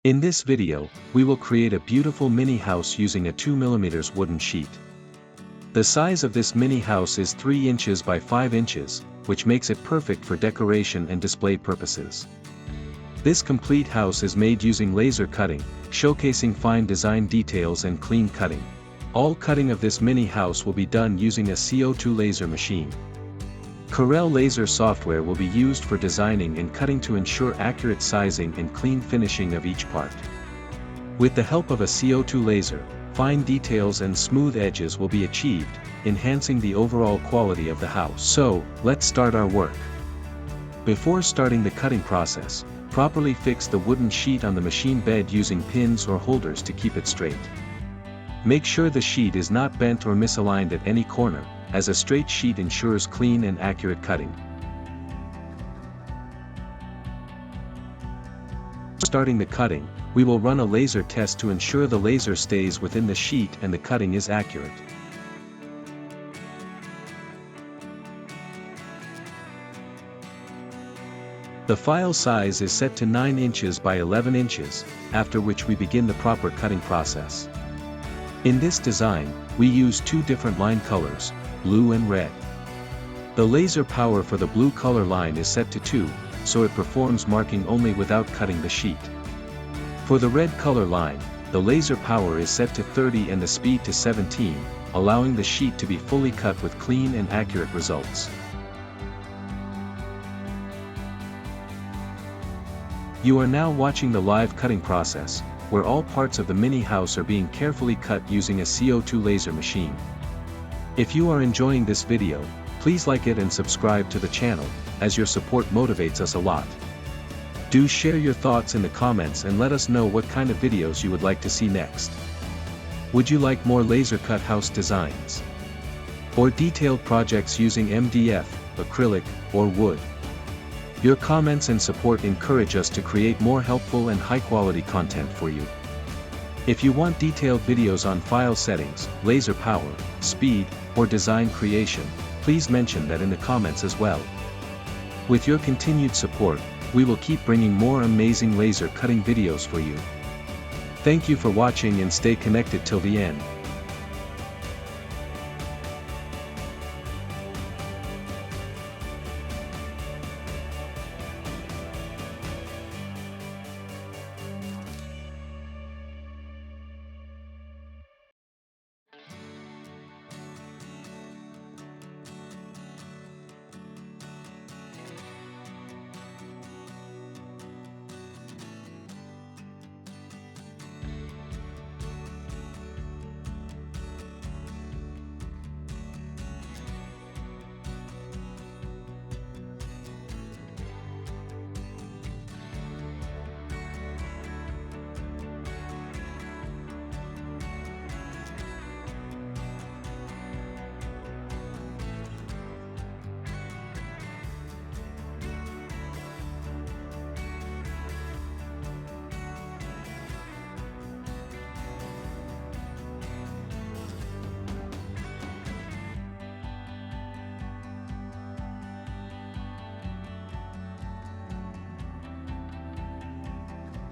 In this video, we will create a beautiful mini house using a 2mm wooden sheet. The size of this mini house is 3 inches by 5 inches, which makes it perfect for decoration and display purposes. This complete house is made using laser cutting, showcasing fine design details and clean cutting. All cutting of this mini house will be done using a CO₂ laser machine. Corel laser software will be used for designing and cutting to ensure accurate sizing and clean finishing of each part. With the help of a CO₂ laser, fine details and smooth edges will be achieved, enhancing the overall quality of the house. So, let's start our work. Before starting the cutting process, properly fix the wooden sheet on the machine bed using pins or holders to keep it straight. Make sure the sheet is not bent or misaligned at any corner, as a straight sheet ensures clean and accurate cutting. Starting the cutting, we will run a laser test to ensure the laser stays within the sheet and the cutting is accurate. The file size is set to 9 inches by 11 inches, after which we begin the proper cutting process. In this design, we use 2 different line colors, blue and red. The laser power for the blue color line is set to 2, so it performs marking only without cutting the sheet. For the red color line, the laser power is set to 30 and the speed to 17, allowing the sheet to be fully cut with clean and accurate results. You are now watching the live cutting process, where all parts of the mini house are being carefully cut using a CO₂ laser machine. If you are enjoying this video, please like it and subscribe to the channel, as your support motivates us a lot. Do share your thoughts in the comments and let us know what kind of videos you would like to see next. Would you like more laser cut house designs? Or detailed projects using MDF, acrylic, or wood? Your comments and support encourage us to create more helpful and high-quality content for you. If you want detailed videos on file settings, laser power, speed, or design creation, please mention that in the comments as well. With your continued support, we will keep bringing more amazing laser cutting videos for you. Thank you for watching and stay connected till the end.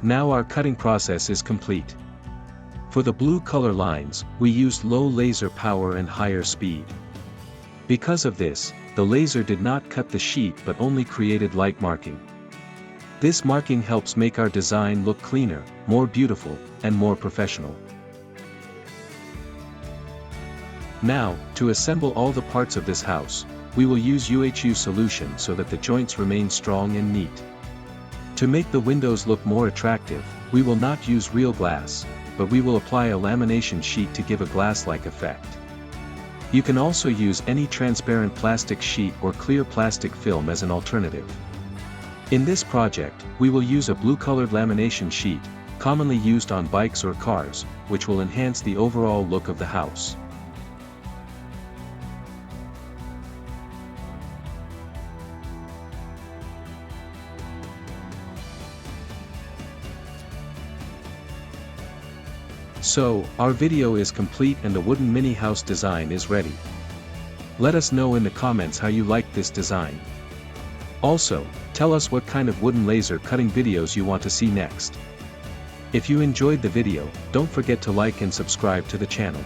Now our cutting process is complete. For the blue color lines, we used low laser power and higher speed. Because of this, the laser did not cut the sheet but only created light marking. This marking helps make our design look cleaner, more beautiful, and more professional. Now, to assemble all the parts of this house, we will use UHU solution so that the joints remain strong and neat. To make the windows look more attractive, we will not use real glass, but we will apply a lamination sheet to give a glass-like effect. You can also use any transparent plastic sheet or clear plastic film as an alternative. In this project, we will use a blue-colored lamination sheet, commonly used on bikes or cars, which will enhance the overall look of the house. So, our video is complete and the wooden mini house design is ready. Let us know in the comments how you like this design. Also, tell us what kind of wooden laser cutting videos you want to see next. If you enjoyed the video, don't forget to like and subscribe to the channel.